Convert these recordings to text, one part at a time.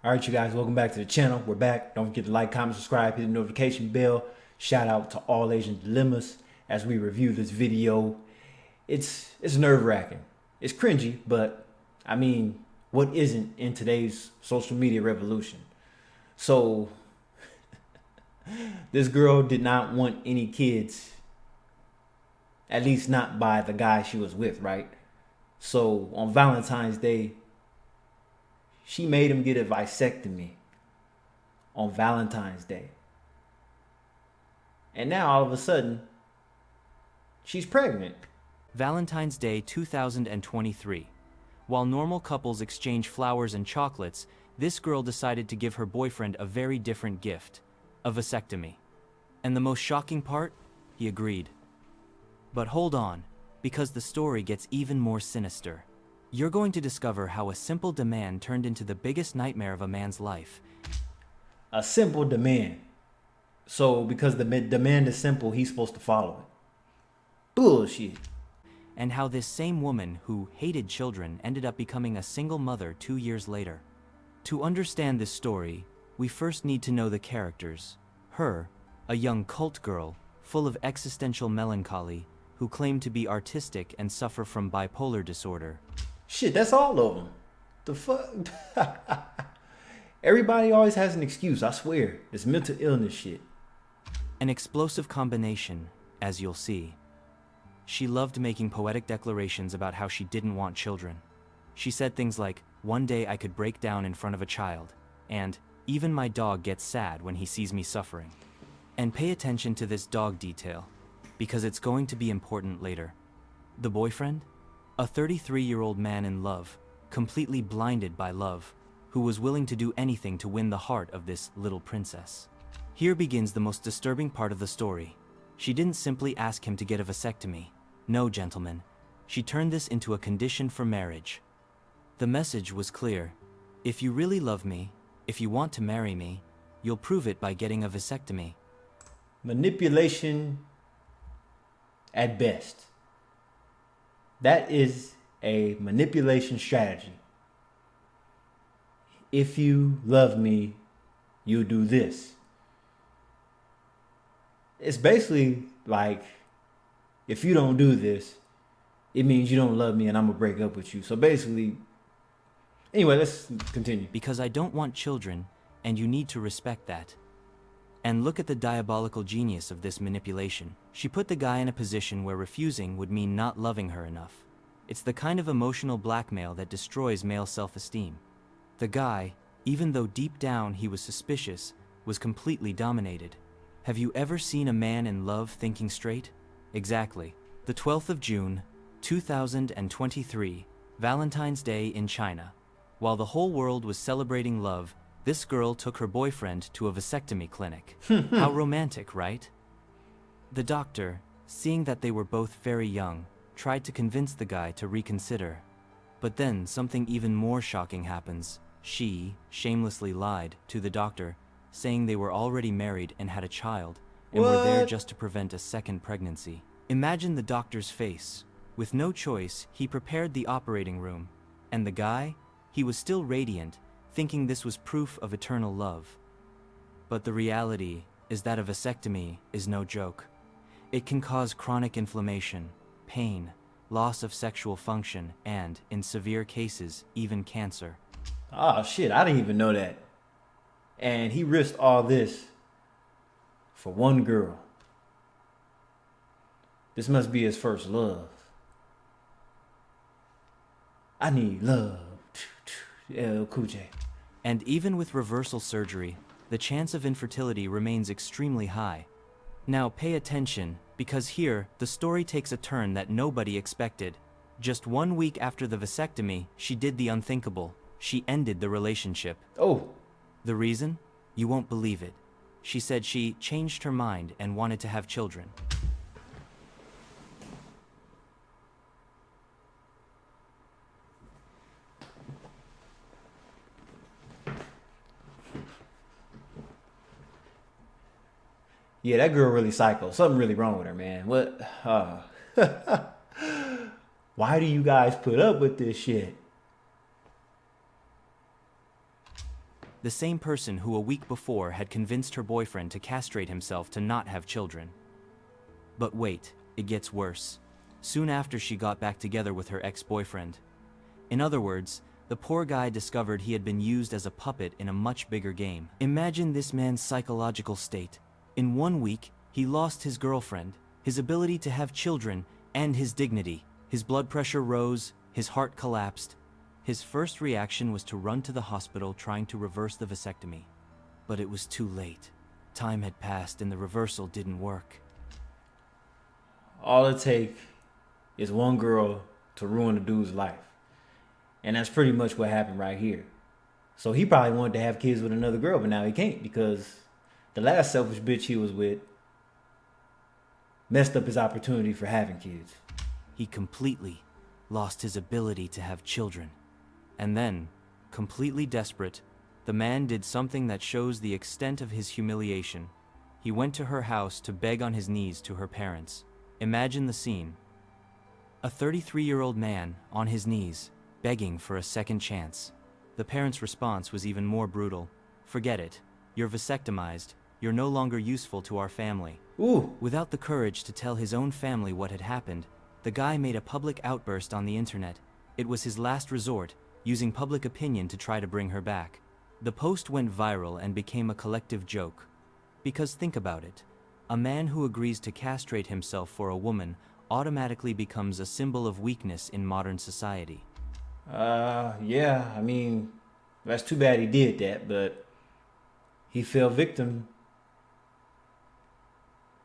All right, you guys, welcome back to the channel. We're back. Don't forget to like, comment, subscribe, hit the notification bell. Shout out to All Asian Dilemmas as we review this video. It's nerve-wracking. It's cringy, but I mean, what isn't in today's social media revolution? So, this girl did not want any kids, at least not by the guy she was with, right? So, on Valentine's Day, she made him get a vasectomy on Valentine's Day. And now all of a sudden, she's pregnant. Valentine's Day 2023. While normal couples exchange flowers and chocolates, this girl decided to give her boyfriend a very different gift, a vasectomy. And the most shocking part? He agreed. But hold on, because the story gets even more sinister. You're going to discover how a simple demand turned into the biggest nightmare of a man's life. A simple demand. So because the demand is simple, he's supposed to follow it. Bullshit. And how this same woman who hated children ended up becoming a single mother 2 years later. To understand this story, we first need to know the characters. Her, a young cult girl, full of existential melancholy, who claimed to be artistic and suffer from bipolar disorder. Shit, that's all of them. The fuck? Everybody always has an excuse, I swear. It's mental illness shit. An explosive combination, as you'll see. She loved making poetic declarations about how she didn't want children. She said things like, "One day I could break down in front of a child," and "Even my dog gets sad when he sees me suffering." And pay attention to this dog detail, because it's going to be important later. The boyfriend? A 33-year-old man in love, completely blinded by love, who was willing to do anything to win the heart of this little princess. Here begins the most disturbing part of the story. She didn't simply ask him to get a vasectomy. No, gentlemen. She turned this into a condition for marriage. The message was clear. If you really love me, if you want to marry me, you'll prove it by getting a vasectomy. Manipulation at best. That is a manipulation strategy. If you love me, you do this. It's basically like, if you don't do this, it means you don't love me and I'm gonna break up with you. So basically, anyway, let's continue. Because I don't want children, and you need to respect that. And look at the diabolical genius of this manipulation. She put the guy in a position where refusing would mean not loving her enough. It's the kind of emotional blackmail that destroys male self-esteem. The guy, even though deep down he was suspicious, was completely dominated. Have you ever seen a man in love thinking straight? Exactly. The 12th of June, 2023, Valentine's Day in China. While the whole world was celebrating love, this girl took her boyfriend to a vasectomy clinic. How romantic, right? The doctor, seeing that they were both very young, tried to convince the guy to reconsider. But then something even more shocking happens. She shamelessly lied to the doctor, saying they were already married and had a child, and were there just to prevent a second pregnancy. Imagine the doctor's face. With no choice, he prepared the operating room. And the guy? He was still radiant, thinking this was proof of eternal love. But the reality is that a vasectomy is no joke. It can cause chronic inflammation, pain, loss of sexual function, and, in severe cases, even cancer. Oh shit, I didn't even know that. And he risked all this for one girl. This must be his first love. I need love. LL Cool J. And even with reversal surgery, the chance of infertility remains extremely high. Now pay attention, because here, the story takes a turn that nobody expected. Just 1 week after the vasectomy, she did the unthinkable. She ended the relationship. Oh. The reason? You won't believe it. She said she changed her mind and wanted to have children. Yeah, that girl really psycho. Something really wrong with her, man. What? Why do you guys put up with this shit? The same person who a week before had convinced her boyfriend to castrate himself to not have children. But wait, it gets worse. Soon after she got back together with her ex-boyfriend. In other words, the poor guy discovered he had been used as a puppet in a much bigger game. Imagine this man's psychological state. In 1 week, he lost his girlfriend, his ability to have children, and his dignity. His blood pressure rose, his heart collapsed. His first reaction was to run to the hospital trying to reverse the vasectomy. But it was too late. Time had passed and the reversal didn't work. All it takes is one girl to ruin a dude's life. And that's pretty much what happened right here. So he probably wanted to have kids with another girl, but now he can't because the last selfish bitch he was with messed up his opportunity for having kids. He completely lost his ability to have children. And then, completely desperate, the man did something that shows the extent of his humiliation. He went to her house to beg on his knees to her parents. Imagine the scene. A 33-year-old man on his knees, begging for a second chance. The parents' response was even more brutal. Forget it. You're vasectomized. You're no longer useful to our family. Ooh. Without the courage to tell his own family what had happened, the guy made a public outburst on the internet. It was his last resort, using public opinion to try to bring her back. The post went viral and became a collective joke. Because think about it. A man who agrees to castrate himself for a woman automatically becomes a symbol of weakness in modern society. Yeah, I mean, that's too bad he did that, but he fell victim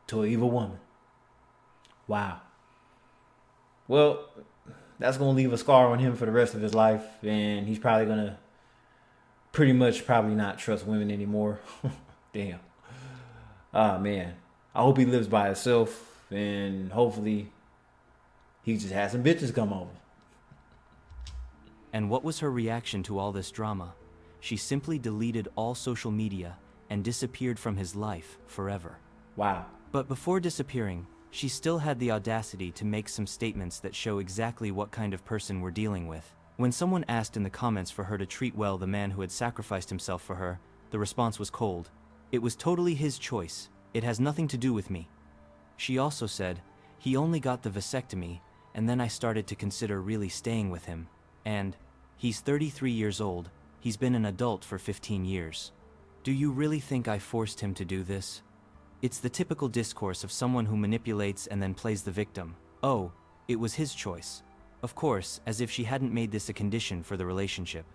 to an evil woman. Wow. Well, that's going to leave a scar on him for the rest of his life, and he's probably going to probably not trust women anymore. Damn. Ah, man. I hope he lives by himself, and hopefully he just has some bitches come over. And what was her reaction to all this drama? She simply deleted all social media and disappeared from his life forever. Wow. But before disappearing, she still had the audacity to make some statements that show exactly what kind of person we're dealing with. When someone asked in the comments for her to treat well the man who had sacrificed himself for her, the response was cold. It was totally his choice. It has nothing to do with me. She also said, he only got the vasectomy, and then I started to consider really staying with him. And he's 33 years old. He's been an adult for 15 years. Do you really think I forced him to do this? It's the typical discourse of someone who manipulates and then plays the victim. Oh, it was his choice. Of course, as if she hadn't made this a condition for the relationship.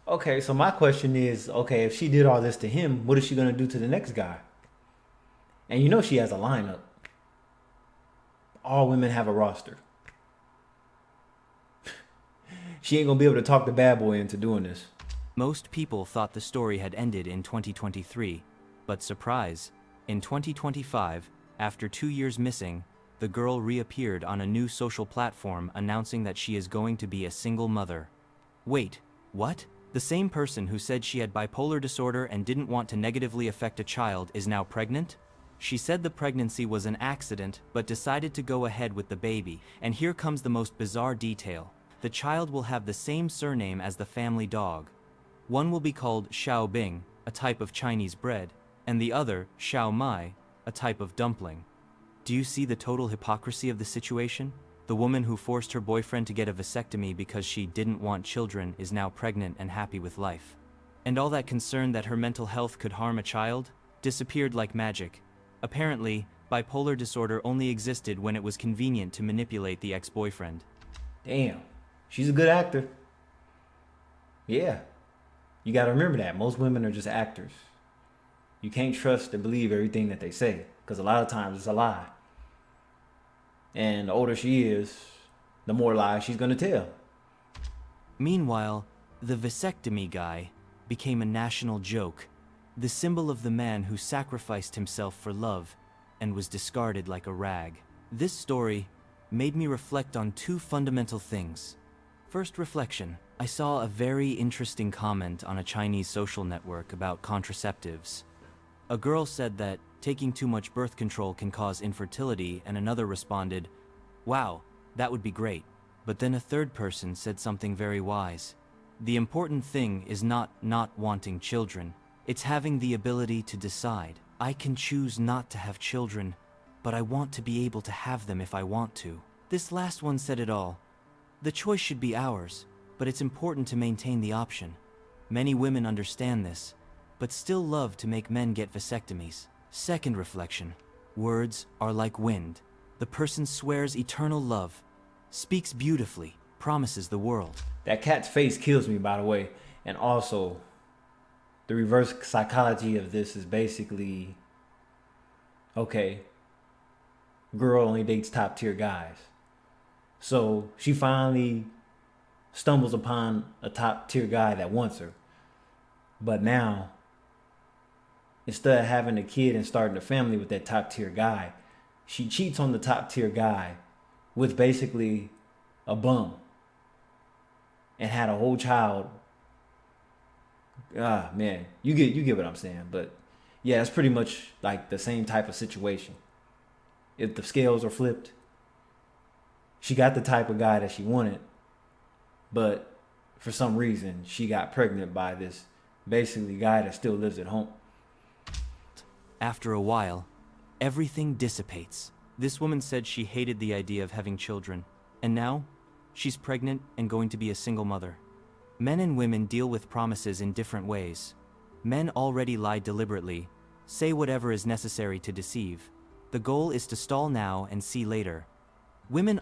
Okay, so my question is, okay, if she did all this to him, what is she going to do to the next guy? And you know she has a lineup. All women have a roster. She ain't going to be able to talk the bad boy into doing this. Most people thought the story had ended in 2023, but surprise, in 2025, after 2 years missing, the girl reappeared on a new social platform announcing that she is going to be a single mother. Wait, what? The same person who said she had bipolar disorder and didn't want to negatively affect a child is now pregnant? She said the pregnancy was an accident, but decided to go ahead with the baby. And here comes the most bizarre detail. The child will have the same surname as the family dog. One will be called Xiao Bing, a type of Chinese bread, and the other, Xiao Mai, a type of dumpling. Do you see the total hypocrisy of the situation? The woman who forced her boyfriend to get a vasectomy because she didn't want children is now pregnant and happy with life. And all that concern that her mental health could harm a child disappeared like magic. Apparently, bipolar disorder only existed when it was convenient to manipulate the ex-boyfriend. Damn, she's a good actor. Yeah, you got to remember that. Most women are just actors. You can't trust and believe everything that they say, because a lot of times it's a lie. And the older she is, the more lies she's going to tell. Meanwhile, the vasectomy guy became a national joke, the symbol of the man who sacrificed himself for love and was discarded like a rag. This story made me reflect on two fundamental things. First reflection, I saw a very interesting comment on a Chinese social network about contraceptives. A girl said that taking too much birth control can cause infertility, and another responded, "Wow, that would be great." But then a third person said something very wise. The important thing is not wanting children. It's having the ability to decide. I can choose not to have children, but I want to be able to have them if I want to. This last one said it all. The choice should be ours, but it's important to maintain the option. Many women understand this, but still love to make men get vasectomies. Second reflection. Words are like wind. The person swears eternal love, speaks beautifully, promises the world. That cat's face kills me, by the way. And also, the reverse psychology of this is basically, okay, girl only dates top tier guys. So she finally stumbles upon a top tier guy that wants her. But now, instead of having a kid and starting a family with that top tier guy, she cheats on the top tier guy with basically a bum and had a whole child. Ah, man, you get what I'm saying. But yeah, it's pretty much like the same type of situation. If the scales are flipped, she got the type of guy that she wanted, but for some reason she got pregnant by this basically guy that still lives at home. After a while, everything dissipates. This woman said she hated the idea of having children, and now she's pregnant and going to be a single mother. Men and women deal with promises in different ways. Men already lie deliberately, say whatever is necessary to deceive. The goal is to stall now and see later. Women.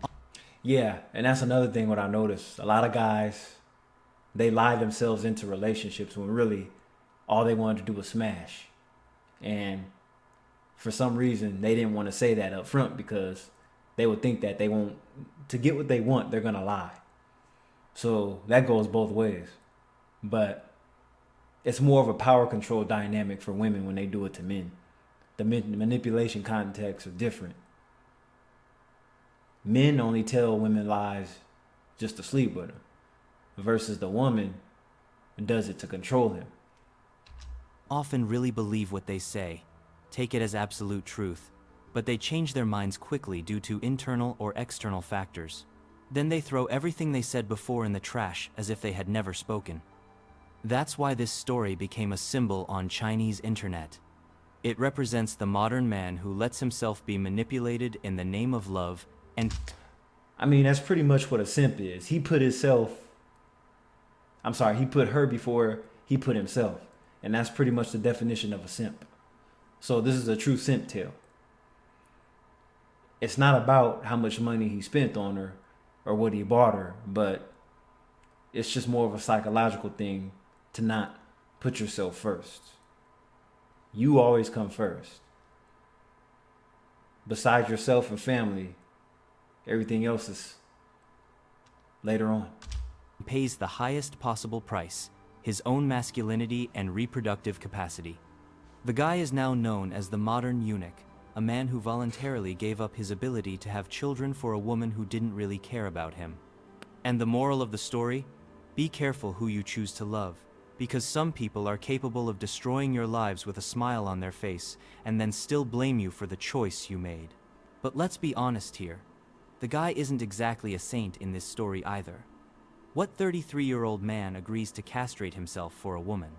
Yeah, and that's another thing what I noticed. A lot of guys, they lie themselves into relationships when really all they wanted to do was smash. And for some reason, they didn't want to say that up front because they would think that they won't, to get what they want, they're going to lie. So that goes both ways. But it's more of a power control dynamic for women when they do it to men. The manipulation contexts are different. Men only tell women lies just to sleep with them, versus the woman does it to control him. Often really believe what they say, take it as absolute truth, but they change their minds quickly due to internal or external factors. Then they throw everything they said before in the trash as if they had never spoken. That's why this story became a symbol on Chinese internet. It represents the modern man who lets himself be manipulated in the name of love and... I mean, that's pretty much what a simp is. He put her before he put himself. And that's pretty much the definition of a simp. So this is a true simp tale. It's not about how much money he spent on her or what he bought her, but it's just more of a psychological thing to not put yourself first. You always come first. Besides yourself and family, everything else is later on. Pays the highest possible price, his own masculinity and reproductive capacity. The guy is now known as the modern eunuch, a man who voluntarily gave up his ability to have children for a woman who didn't really care about him. And the moral of the story? Be careful who you choose to love, because some people are capable of destroying your lives with a smile on their face and then still blame you for the choice you made. But let's be honest here. The guy isn't exactly a saint in this story either. What 33-year-old man agrees to castrate himself for a woman?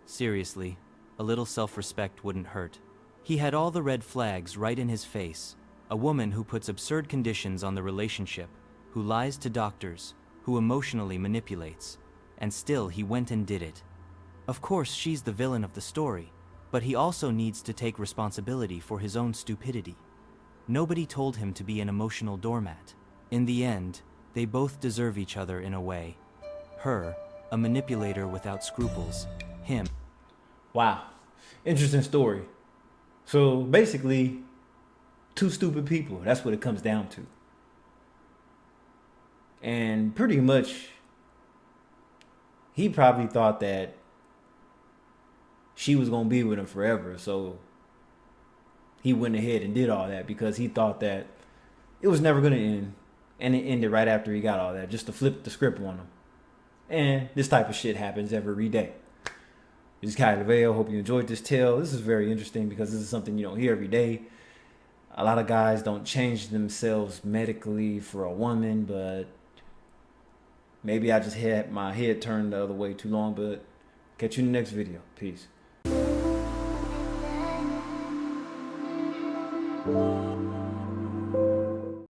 Seriously, a little self-respect wouldn't hurt. He had all the red flags right in his face. A woman who puts absurd conditions on the relationship, who lies to doctors, who emotionally manipulates. And still he went and did it. Of course, she's the villain of the story, but he also needs to take responsibility for his own stupidity. Nobody told him to be an emotional doormat. In the end, they both deserve each other in a way. Her, a manipulator without scruples. Him. Wow. Interesting story. So basically, two stupid people. That's what it comes down to. And pretty much, he probably thought that she was going to be with him forever. So he went ahead and did all that because he thought that it was never going to end. And it ended right after he got all that, just to flip the script on him. And this type of shit happens every day. This is Kai LaVale. Hope you enjoyed this tale. This is very interesting because this is something you don't hear every day. A lot of guys don't change themselves medically for a woman, but Maybe I just had my head turned the other way too long, but catch you in the next video. Peace.